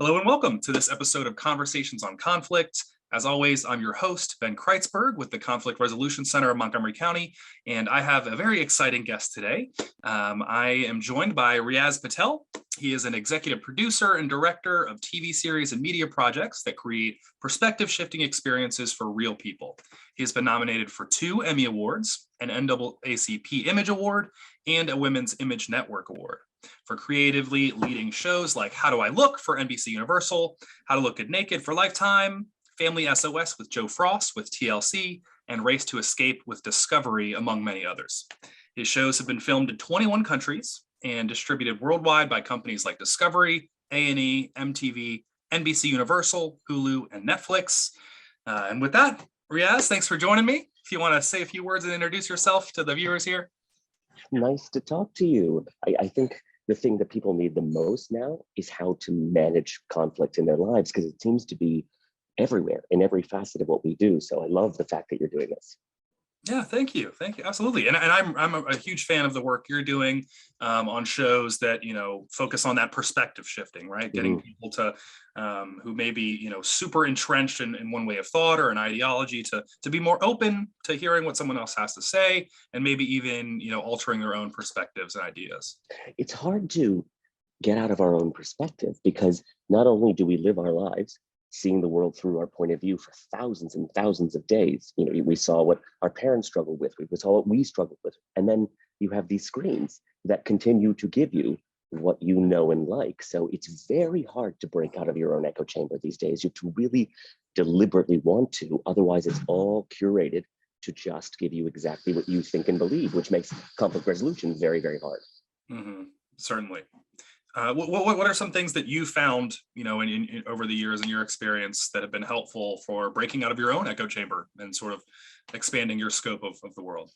Hello and welcome to this episode of Conversations on Conflict. As always, I'm your host, Ben Kreitzberg with the Conflict Resolution Center of Montgomery County, and I have a very exciting guest today. I am joined by Riaz Patel. He is an executive producer and director of TV series and media projects that create perspective-shifting experiences for real people. He has been nominated for 2 Emmy Awards, an NAACP Image Award, and a Women's Image Network Award for creatively leading shows like How Do I Look for NBC Universal, How to Look Good Naked for Lifetime, Family SOS with Joe Frost with TLC, and Race to Escape with Discovery, among many others. His shows have been filmed in 21 countries and distributed worldwide by companies like Discovery, A&E, MTV, NBC Universal, Hulu, and Netflix. And with that, Riaz, thanks for joining me. If you want to say a few words and introduce yourself to the viewers here. Nice to talk to you. I think the thing that people need the most now is how to manage conflict in their lives, because it seems to be everywhere in every facet of what we do. So I love the fact that you're doing this. Yeah, thank you, absolutely. And I'm a huge fan of the work you're doing on shows that focus on that perspective shifting, right? Getting people to who may be super entrenched in one way of thought or an ideology to be more open to hearing what someone else has to say, and maybe even altering their own perspectives and ideas. It's hard to get out of our own perspective, because not only do we live our lives seeing the world through our point of view for thousands and thousands of days. We saw what our parents struggled with, we saw what we struggled with. And then you have these screens that continue to give you what you know and like. So it's very hard to break out of your own echo chamber these days. You have to really deliberately want to, otherwise it's all curated to just give you exactly what you think and believe, which makes conflict resolution very, very hard. Certainly. What are some things that you found, in over the years in your experience that have been helpful for breaking out of your own echo chamber and sort of expanding your scope of the world?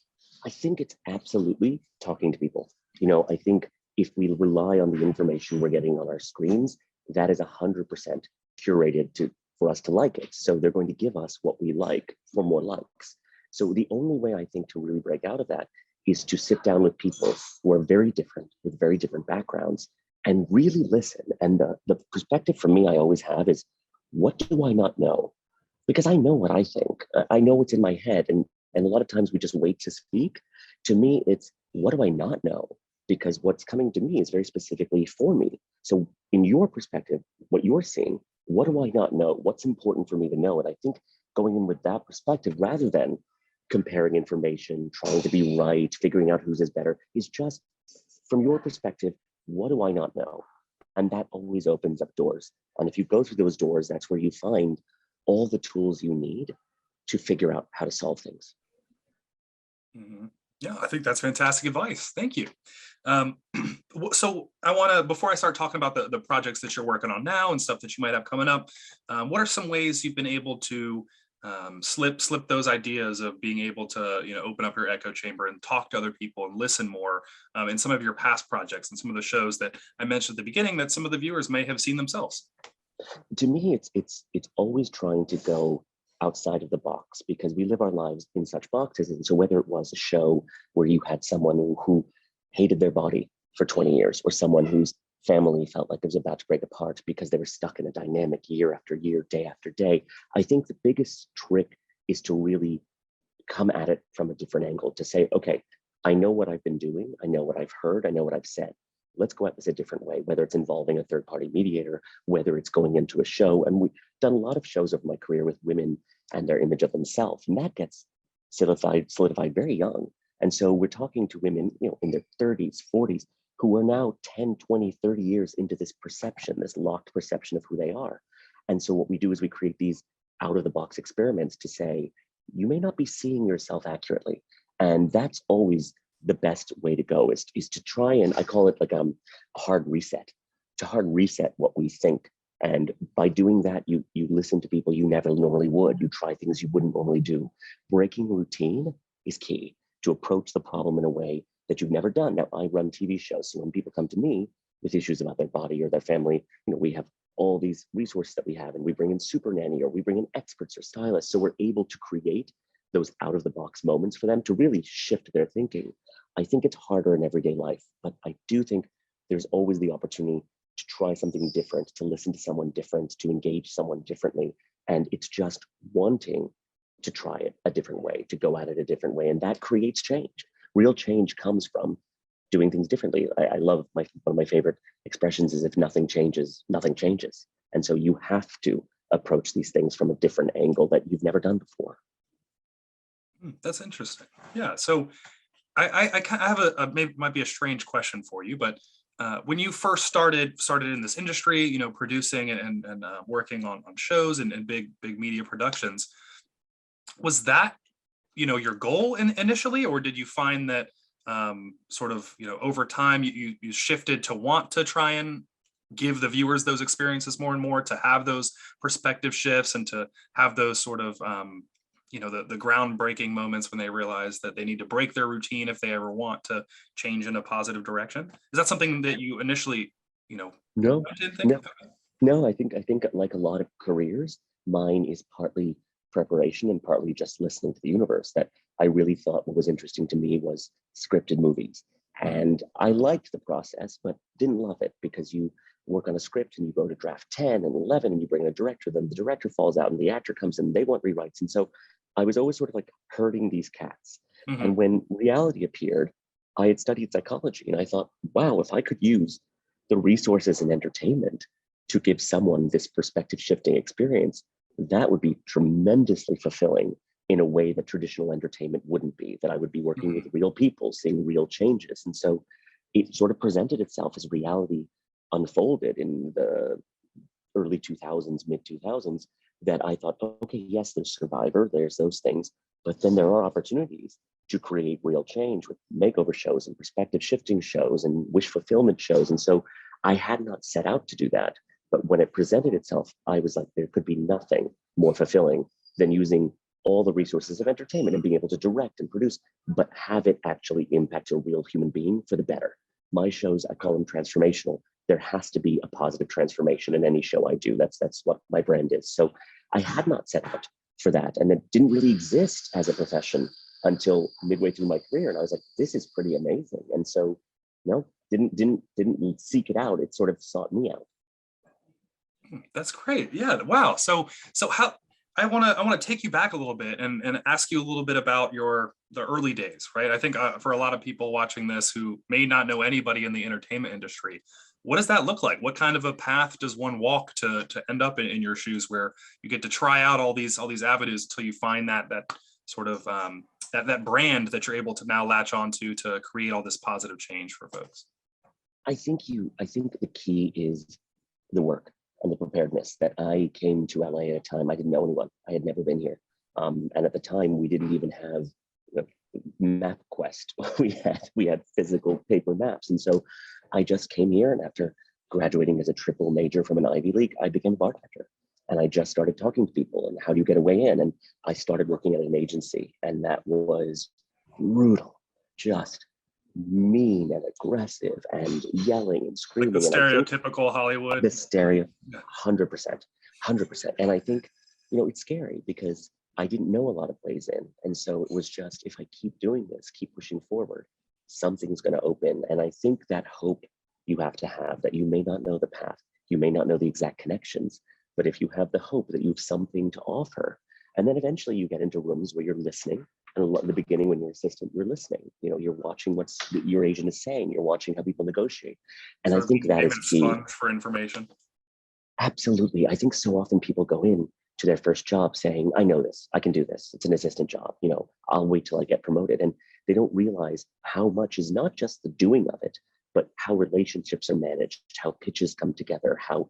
I think it's absolutely talking to people. I think if we rely on the information we're getting on our screens, that is 100% curated for us to like it. So they're going to give us what we like for more likes. So the only way I think to really break out of that is to sit down with people who are very different, with very different backgrounds, and really listen. And the perspective for me I always have is, what do I not know? Because I know what I think. I know what's in my head. And a lot of times we just wait to speak. To me, it's, what do I not know? Because what's coming to me is very specifically for me. So in your perspective, what you're seeing, what do I not know? What's important for me to know? And I think going in with that perspective, rather than comparing information, trying to be right, figuring out whose is better, is just from your perspective, what do I not know? And that always opens up doors. And if you go through those doors, that's where you find all the tools you need to figure out how to solve things. Yeah, I think that's fantastic advice. Thank you. So I want to, before I start talking about the projects that you're working on now and stuff that you might have coming up, what are some ways you've been able to slip those ideas of being able to open up your echo chamber and talk to other people and listen more in some of your past projects and some of the shows that I mentioned at the beginning that some of the viewers may have seen themselves? To me, it's always trying to go outside of the box, because we live our lives in such boxes. And so whether it was a show where you had someone who hated their body for 20 years, or someone whose family felt like it was about to break apart because they were stuck in a dynamic year after year, day after day, I think the biggest trick is to really come at it from a different angle, to say, okay, I know what I've been doing, I know what I've heard, I know what I've said. Let's go at this a different way, whether it's involving a third-party mediator, whether it's going into a show. And we've done a lot of shows over my career with women and their image of themselves, and that gets solidified very young. And so we're talking to women, in their 30s, 40s, who are now 10, 20, 30 years into this perception, this locked perception of who they are. And so what we do is we create these out-of-the-box experiments to say, you may not be seeing yourself accurately. And that's always the best way to go, is to try, and I call it like a hard reset, to hard reset what we think. And by doing that, you listen to people you never normally would. You try things you wouldn't normally do. Breaking routine is key to approach the problem in a way that you've never done. Now, I run TV shows, so when people come to me with issues about their body or their family, we have all these resources that we have, and we bring in super nanny, or we bring in experts or stylists. So we're able to create those out of the box moments for them to really shift their thinking. I think it's harder in everyday life, but I do think there's always the opportunity to try something different, to listen to someone different, to engage someone differently. And it's just wanting to try it a different way, to go at it a different way. And that creates change. Real change comes from doing things differently. I love one of my favorite expressions is if nothing changes, nothing changes. And so you have to approach these things from a different angle that you've never done before. That's interesting. Yeah. So I kind of have maybe might be a strange question for you, but when you first started in this industry, you know, producing and working on shows and big media productions, was that, you know, your goal initially, or did you find that sort of, you know, over time you shifted to want to try and give the viewers those experiences more and more, to have those perspective shifts and to have those sort of you know, the groundbreaking moments when they realize that they need to break their routine if they ever want to change in a positive direction? Is that something that you initially, you know, No, didn't think of? no, I think like a lot of careers, mine is partly preparation and partly just listening to the universe. That I really thought what was interesting to me was scripted movies. And I liked the process, but didn't love it, because you work on a script and you go to draft 10 and 11 and you bring in a director, then the director falls out and the actor comes in and they want rewrites. And so I was always sort of like herding these cats. And when reality appeared, I had studied psychology and I thought, wow, if I could use the resources in entertainment to give someone this perspective shifting experience, that would be tremendously fulfilling in a way that traditional entertainment wouldn't be, that I would be working with real people, seeing real changes. And so it sort of presented itself as reality unfolded in the early 2000s, mid 2000s, that I thought, okay, yes, there's Survivor, there's those things, but then there are opportunities to create real change with makeover shows and perspective shifting shows and wish fulfillment shows. And so I had not set out to do that. But when it presented itself, I was like, there could be nothing more fulfilling than using all the resources of entertainment and being able to direct and produce, but have it actually impact a real human being for the better. My shows, I call them transformational. There has to be a positive transformation in any show I do. That's what my brand is. So I had not set out for that, and it didn't really exist as a profession until midway through my career. And I was like, this is pretty amazing. And so, no, didn't seek it out. It sort of sought me out. That's great. Yeah. Wow. So how I want to take you back a little bit and ask you a little bit about the early days, right? I think for a lot of people watching this who may not know anybody in the entertainment industry, what does that look like? What kind of a path does one walk to end up in your shoes, where you get to try out all these avenues until you find that sort of that brand that you're able to now latch onto to create all this positive change for folks? I think the key is the work and the preparedness. That I came to LA at a time I didn't know anyone. I had never been here. And at the time we didn't even have MapQuest. We had physical paper maps. And so I just came here, and after graduating as a triple major from an Ivy League, I became a bartender. And I just started talking to people and how do you get a way in? And I started working at an agency, and that was brutal, just mean and aggressive and yelling and screaming. Like the stereotypical Hollywood. The stereo, 100%. And I think, it's scary because I didn't know a lot of ways in. And so it was just, if I keep doing this, keep pushing forward, something's going to open. And I think that hope you have to have, that you may not know the path, you may not know the exact connections, but if you have the hope that you have something to offer, and then eventually you get into rooms where you're listening. And in the beginning, when you're an assistant, you're listening. You're watching what your agent is saying. You're watching how people negotiate. And I think that is key. For information. Absolutely. I think so often people go in to their first job saying, I know this, I can do this. It's an assistant job. I'll wait till I get promoted. And they don't realize how much is not just the doing of it, but how relationships are managed, how pitches come together, how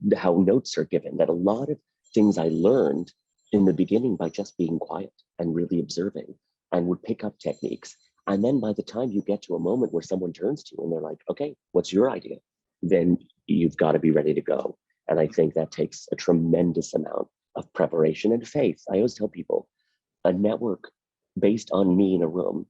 notes are given. That a lot of things I learned in the beginning by just being quiet and really observing, and would pick up techniques. And then by the time you get to a moment where someone turns to you and they're like, okay, what's your idea? Then you've got to be ready to go. And I think that takes a tremendous amount of preparation and faith. I always tell people, a network based on me in a room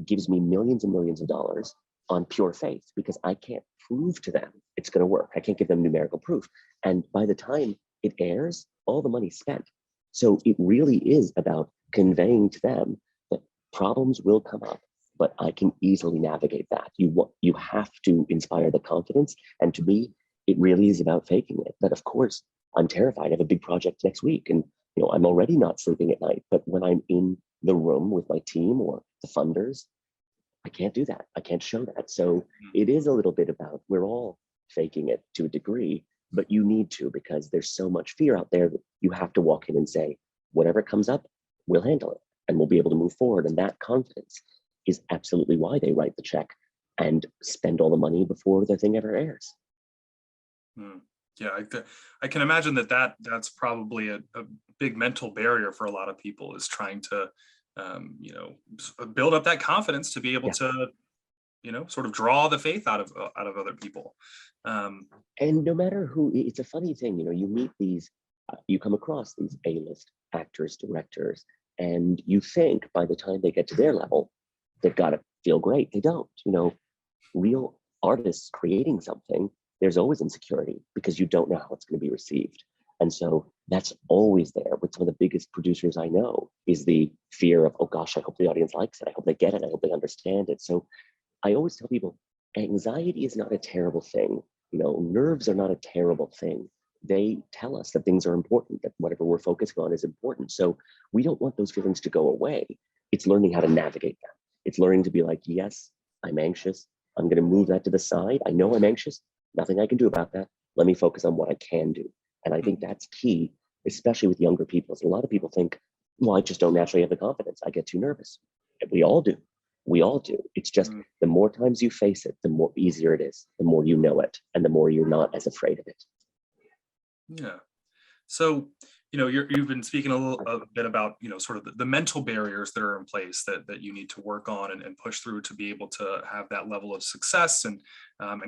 gives me millions and millions of dollars on pure faith, because I can't prove to them it's going to work. I can't give them numerical proof. And by the time it airs, all the money's spent. So it really is about conveying to them that problems will come up, but I can easily navigate that. You have to inspire the confidence. And to me, it really is about faking it. But of course, I'm terrified. I have a big project next week, and I'm already not sleeping at night. But when I'm in the room with my team or the funders, I can't do that. I can't show that. So it is a little bit about, we're all faking it to a degree, but you need to, because there's so much fear out there that you have to walk in and say, whatever comes up, we'll handle it and we'll be able to move forward. And that confidence is absolutely why they write the check and spend all the money before the thing ever airs. Yeah, I can imagine that's probably a big mental barrier for a lot of people, is trying to build up that confidence to be able to sort of draw the faith out of other people. And no matter who, it's a funny thing, you meet these, you come across these A-list actors, directors, and you think by the time they get to their level, they've got to feel great. They don't. Real artists creating something, there's always insecurity because you don't know how it's going to be received. And so that's always there with some of the biggest producers I know, is the fear of, oh gosh, I hope the audience likes it. I hope they get it. I hope they understand it. So I always tell people, anxiety is not a terrible thing. Nerves are not a terrible thing. They tell us that things are important, that whatever we're focusing on is important. So we don't want those feelings to go away. It's learning how to navigate them. It's learning to be like, yes, I'm anxious. I'm going to move that to the side. I know I'm anxious. Nothing I can do about that. Let me focus on what I can do. And I think that's key, especially with younger people. So a lot of people think, well, I just don't naturally have the confidence. I get too nervous. We all do. We all do. It's just the more times you face it, the more easier it is, the more you know it, and the more you're not as afraid of it. Yeah. So, you've been speaking a bit about, sort of the mental barriers that are in place that you need to work on and push through to be able to have that level of success and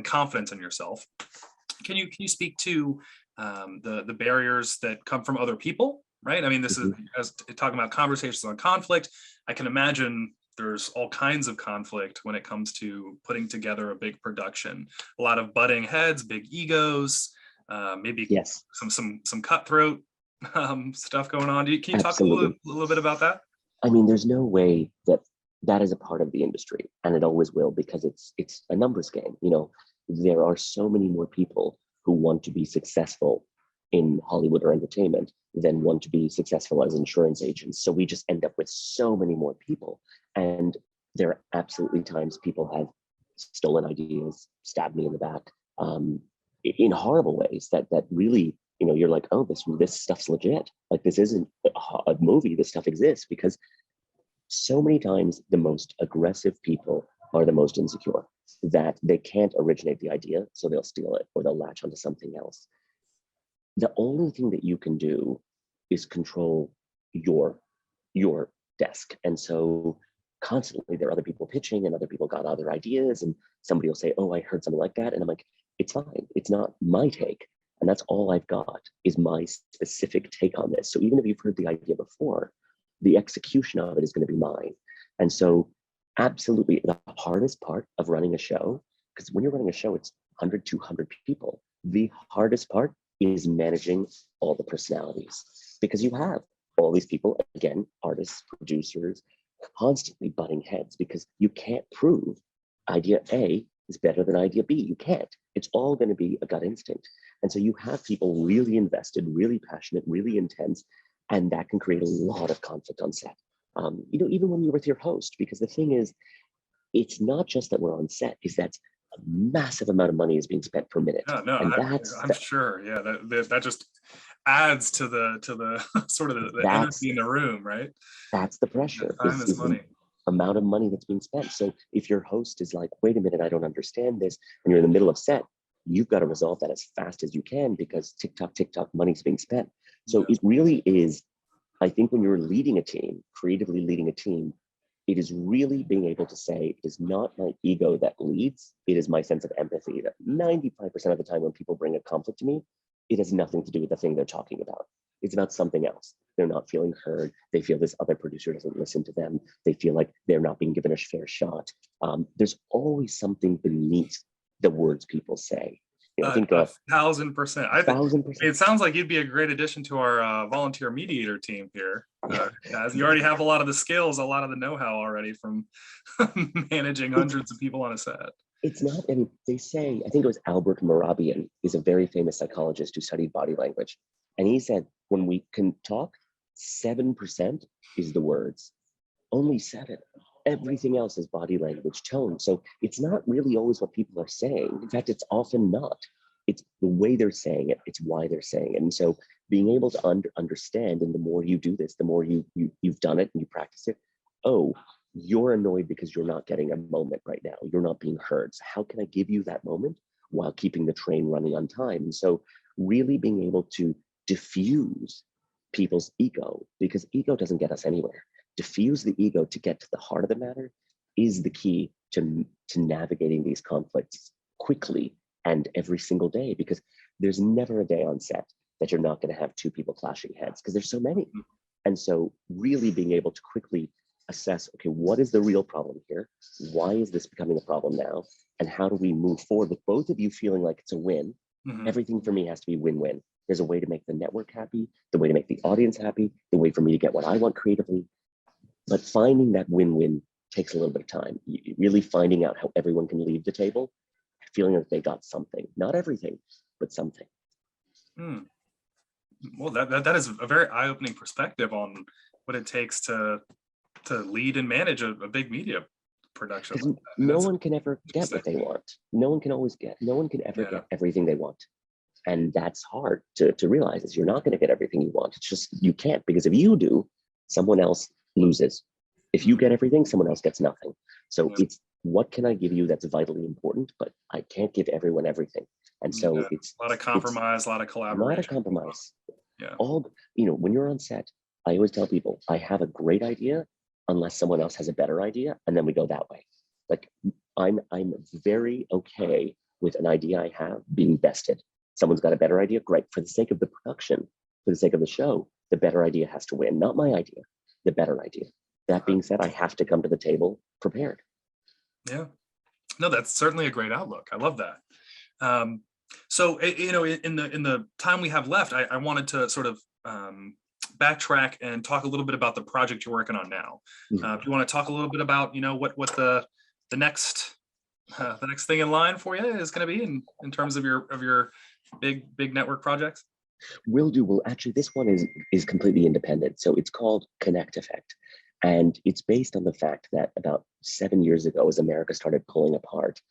confidence in yourself. Can you speak to the barriers that come from other people, right? I mean, this is, as talking about conversations on conflict, I can imagine there's all kinds of conflict when it comes to putting together a big production. A lot of butting heads, big egos, maybe some cutthroat stuff going on. Can you talk a little bit about that? I mean, there's no way that is a part of the industry, and it always will, because it's a numbers game. There are so many more people who want to be successful in Hollywood or entertainment than want to be successful as insurance agents. So we just end up with so many more people. And there are absolutely times people have stolen ideas, stabbed me in the back, in horrible ways that really, you're like, oh, this stuff's legit. Like, this isn't a movie. This stuff exists, because so many times the most aggressive people are the most insecure, that they can't originate the idea, so they'll steal it or they'll latch onto something else. The only thing that you can do is control your desk. And so constantly there are other people pitching, and other people got other ideas, and somebody will say, oh, I heard something like that. And I'm like, it's fine. It's not my take. And that's all I've got, is my specific take on this. So even if you've heard the idea before, the execution of it is going to be mine. And so absolutely the hardest part of running a show, because when you're running a show, it's 100, 200 people. The hardest part is managing all the personalities, because you have all these people, again, artists, producers, constantly butting heads, because you can't prove idea A is better than idea B. You can't. It's all going to be a gut instinct. And so you have people really invested, really passionate, really intense, and that can create a lot of conflict on set. Even when you're with your host, because the thing is, it's not just that we're on set, is that a massive amount of money is being spent per minute. No, I'm sure. Yeah, that just adds to the sort of the energy in the room, right? That's the pressure. Time is money. The amount of money that's being spent. So if your host is like, wait a minute, I don't understand this, and you're in the middle of set, you've got to resolve that as fast as you can, because tick tock, money's being spent. So it really is, I think when you're leading a team, creatively leading a team, it is really being able to say, it is not my ego that leads, it is my sense of empathy. That 95% of the time when people bring a conflict to me, it has nothing to do with the thing they're talking about. It's about something else. They're not feeling heard. They feel this other producer doesn't listen to them. They feel like they're not being given a fair shot. There's always something beneath the words people say. I think 1,000%. 1,000%. It sounds like you'd be a great addition to our volunteer mediator team here. As you already have a lot of the skills, a lot of the know-how already from managing hundreds of people on a set. It's not, and they say, I think it was Albert Mehrabian, is a very famous psychologist who studied body language. And he said, when we can talk, 7% is the words, only 7. Everything else is body language, tone. So it's not really always what people are saying. In fact, it's often not. It's the way they're saying it. It's why they're saying it. And so being able to understand, and the more you do this, the more you've done it and you practice it. Oh, you're annoyed because you're not getting a moment right now. You're not being heard. So how can I give you that moment while keeping the train running on time? And so really being able to diffuse people's ego, because ego doesn't get us anywhere. Diffuse the ego to get to the heart of the matter is the key to navigating these conflicts quickly and every single day, because there's never a day on set that you're not going to have 2 people clashing heads, because there's so many. And so really being able to quickly assess, okay, what is the real problem here? Why is this becoming a problem now? And how do we move forward with both of you feeling like it's a win? Everything for me has to be win-win. There's a way to make the network happy, the way to make the audience happy, the way for me to get what I want creatively. But finding that win-win takes a little bit of time. Really finding out how everyone can leave the table feeling like they got something, not everything, but something. Well, that is a very eye-opening perspective on what it takes to lead and manage a big media production. Because no one can ever get what they want. No one can always get. No one can ever get everything they want. And that's hard to realize, is you're not going to get everything you want. It's just, you can't, because if you do, someone else loses. If you get everything, someone else gets nothing. So it's, what can I give you that's vitally important, but I can't give everyone everything. And so it's a lot of compromise, a lot of collaboration. A lot of compromise. All, when you're on set, I always tell people, I have a great idea unless someone else has a better idea, and then we go that way. Like, I'm very okay with an idea I have being bested. Someone's got a better idea, great. For the sake of the production, for the sake of the show, the better idea has to win, not my idea, the better idea. That being said, I have to come to the table prepared. Yeah, no, that's certainly a great outlook. I love that. So, in the time we have left, I wanted to sort of backtrack and talk a little bit about the project you're working on now. Do you want to talk a little bit about, what the next thing in line for you is going to be in terms of your big network projects? Will do. Well, actually, this one is completely independent. So it's called ConnectFX. And it's based on the fact that about 7 years ago, as America started pulling apart,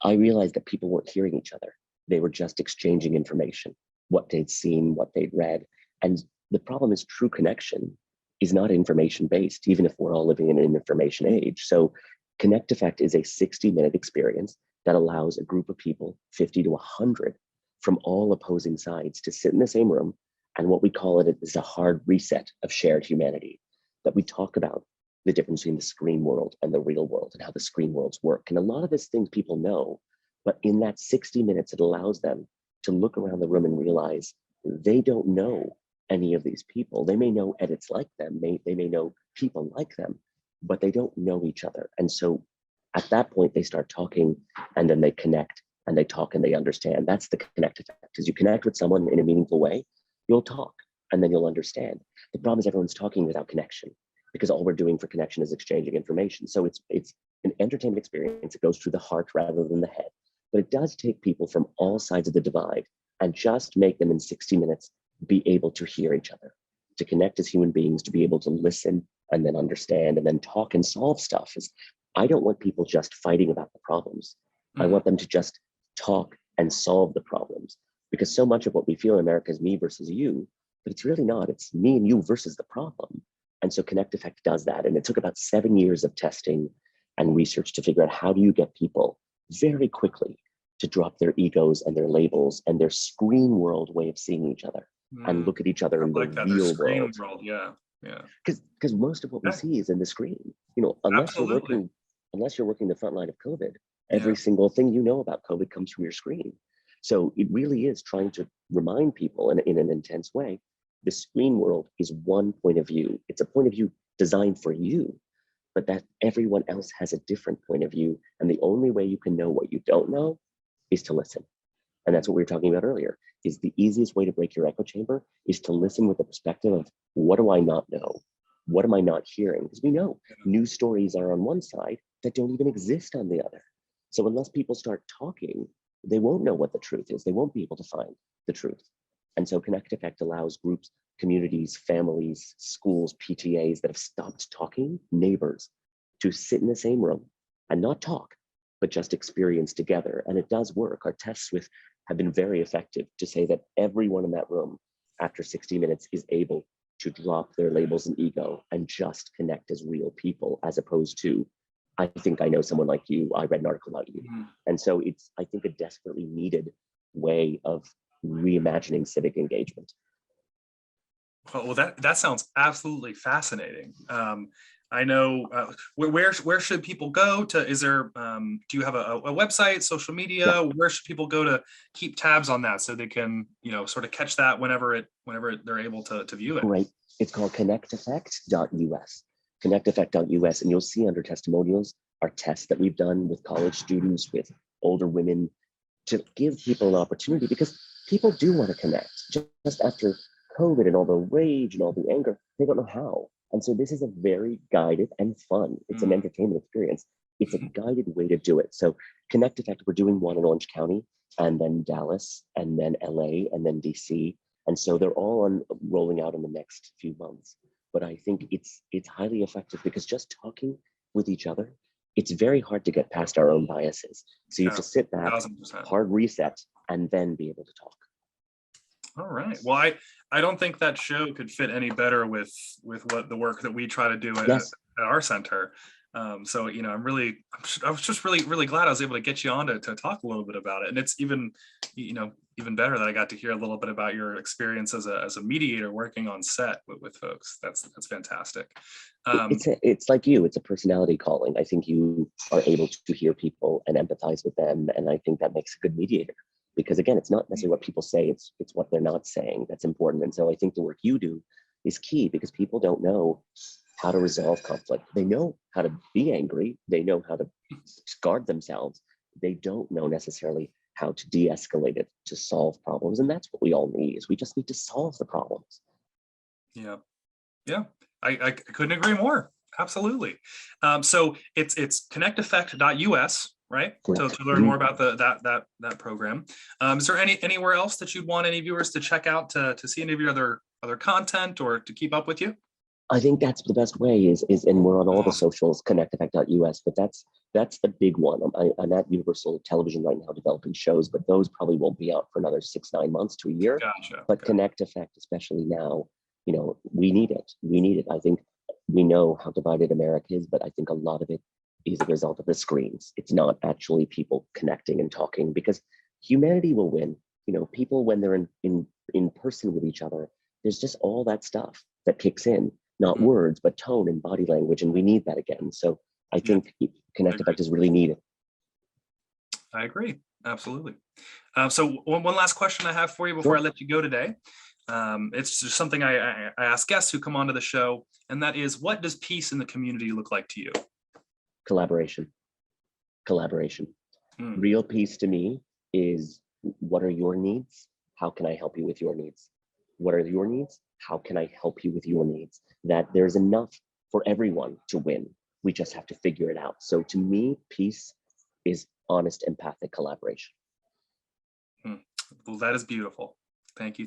I realized that people weren't hearing each other. They were just exchanging information, what they'd seen, what they'd read. And the problem is, true connection is not information-based, even if we're all living in an information age. So ConnectFX is a 60-minute experience that allows a group of people, 50 to 100, from all opposing sides to sit in the same room. And what we call it is a hard reset of shared humanity, that we talk about the difference between the screen world and the real world and how the screen worlds work. And a lot of these things people know, but in that 60 minutes, it allows them to look around the room and realize they don't know any of these people. They may know edits like them, they may know people like them, but they don't know each other. And so at that point, they start talking, and then they connect, and they talk, and they understand. That's the ConnectFX. As you connect with someone in a meaningful way, you'll talk, and then you'll understand. The problem is everyone's talking without connection, because all we're doing for connection is exchanging information. So it's an entertainment experience. It goes through the heart rather than the head. But it does take people from all sides of the divide and just make them in 60 minutes be able to hear each other, to connect as human beings, to be able to listen and then understand and then talk and solve stuff. I don't want people just fighting about the problems. I want them to just talk and solve the problems, because so much of what we feel in America is me versus you, but it's really not. It's me and you versus the problem. And so ConnectFX does that. And it took about 7 years of testing and research to figure out, how do you get people very quickly to drop their egos and their labels and their screen world way of seeing each other and look at each other in the real world. Yeah. Because most of what we see is in the screen. Unless you're working the front line of COVID, every single thing you know about COVID comes from your screen. So it really is trying to remind people in an intense way, the screen world is one point of view. It's a point of view designed for you, but that everyone else has a different point of view. And the only way you can know what you don't know is to listen. And that's what we were talking about earlier, is the easiest way to break your echo chamber is to listen with the perspective of, what do I not know? What am I not hearing? Because we know news stories are on one side that don't even exist on the other. So unless people start talking, they won't know what the truth is. They won't be able to find the truth. And so ConnectFX allows groups, communities, families, schools, PTAs that have stopped talking, neighbors, to sit in the same room and not talk, but just experience together. And it does work. Our tests have been very effective to say that everyone in that room after 60 minutes is able to drop their labels and ego and just connect as real people, as opposed to, I think I know someone like you, I read an article about you. And so it's, I think, a desperately needed way of reimagining civic engagement. Well, that sounds absolutely fascinating. I know where should people go to? Is there do you have a website, social media? Yeah. Where should people go to keep tabs on that so they can sort of catch that whenever they're able to view it? Right. It's called ConnectFX.us. ConnectFX.us, and you'll see under testimonials our tests that we've done with college students, with older women, to give people an opportunity, because people do want to connect. Just after COVID and all the rage and all the anger, they don't know how. And so this is a very guided and fun. It's an entertainment experience. It's a guided way to do it. So ConnectFX, we're doing one in Orange County, and then Dallas, and then LA, and then DC. And so they're all rolling out in the next few months. But I think it's highly effective, because just talking with each other, it's very hard to get past our own biases. So you have to sit back, 1000%. hard reset, and then be able to talk. All right. Well, I don't think that show could fit any better with what the work that we try to do at our center. So I was just really glad I was able to get you on to talk a little bit about it. And it's even better that I got to hear a little bit about your experience as a mediator working on set with folks. That's fantastic. It's like you. It's a personality calling. I think you are able to hear people and empathize with them, and I think that makes a good mediator. Because again, it's not necessarily what people say, it's what they're not saying that's important. And so I think the work you do is key, because people don't know how to resolve conflict. They know how to be angry. They know how to guard themselves. They don't know necessarily how to de-escalate it, to solve problems. And that's what we all need, is we just need to solve the problems. Yeah. I couldn't agree more. Absolutely. So it's ConnectFX.us, right? So to learn more about that program. Is there anywhere else that you'd want any viewers to check out to see any of your other content, or to keep up with you? I think that's the best way is and we're on all the socials, ConnectFX.us, but that's the big one. I'm at Universal Television right now developing shows, but those probably won't be out for another 6-9 months to a year. Gotcha. But okay. ConnectFX, especially now, we need it. We need it. I think we know how divided America is, but I think a lot of it is a result of the screens. It's not actually people connecting and talking, because humanity will win. People, when they're in person with each other, there's just all that stuff that kicks in, not words, but tone and body language. And we need that again. So I think ConnectFX is really needed. I agree. Absolutely. So one last question I have for you before I let you go today. It's just something I ask guests who come onto the show, and that is, what does peace in the community look like to you? Collaboration. Real peace to me is, what are your needs? How can I help you with your needs? What are your needs? How can I help you with your needs? That there's enough for everyone to win. We just have to figure it out. So to me, peace is honest, empathic collaboration. Well, that is beautiful. Thank you.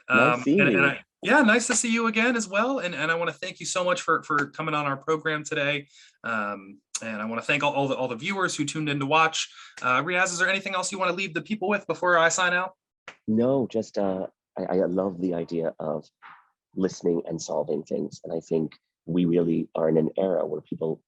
Nice seeing you. Nice to see you again as well. And I want to thank you so much for coming on our program today. And I want to thank all the viewers who tuned in to watch. Riaz, is there anything else you want to leave the people with before I sign out? No, just I love the idea of listening and solving things. And I think we really are in an era where people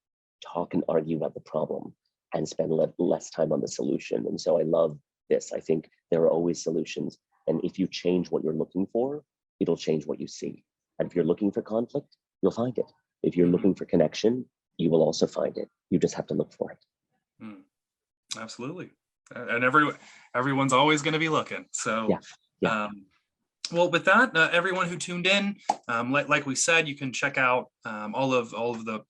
talk and argue about the problem and spend less time on the solution. And so I love this. I think there are always solutions. And if you change what you're looking for, it'll change what you see. And if you're looking for conflict, you'll find it. If you're looking for connection, you will also find it. You just have to look for it. Absolutely. And everyone's always going to be looking. So, yeah. Well, with that, everyone who tuned in, like we said, you can check out all of the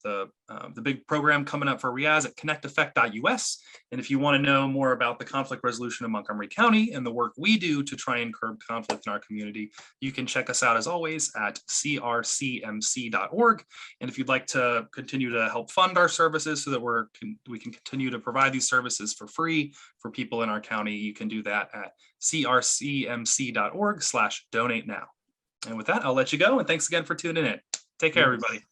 big program coming up for Riaz at ConnectFX.us. And if you want to know more about the conflict resolution in Montgomery County and the work we do to try and curb conflict in our community, you can check us out as always at crcmc.org. And if you'd like to continue to help fund our services so that we can continue to provide these services for free for people in our county, you can do that at crcmc.org/donate now. And with that, I'll let you go. And thanks again for tuning in. Take care, everybody.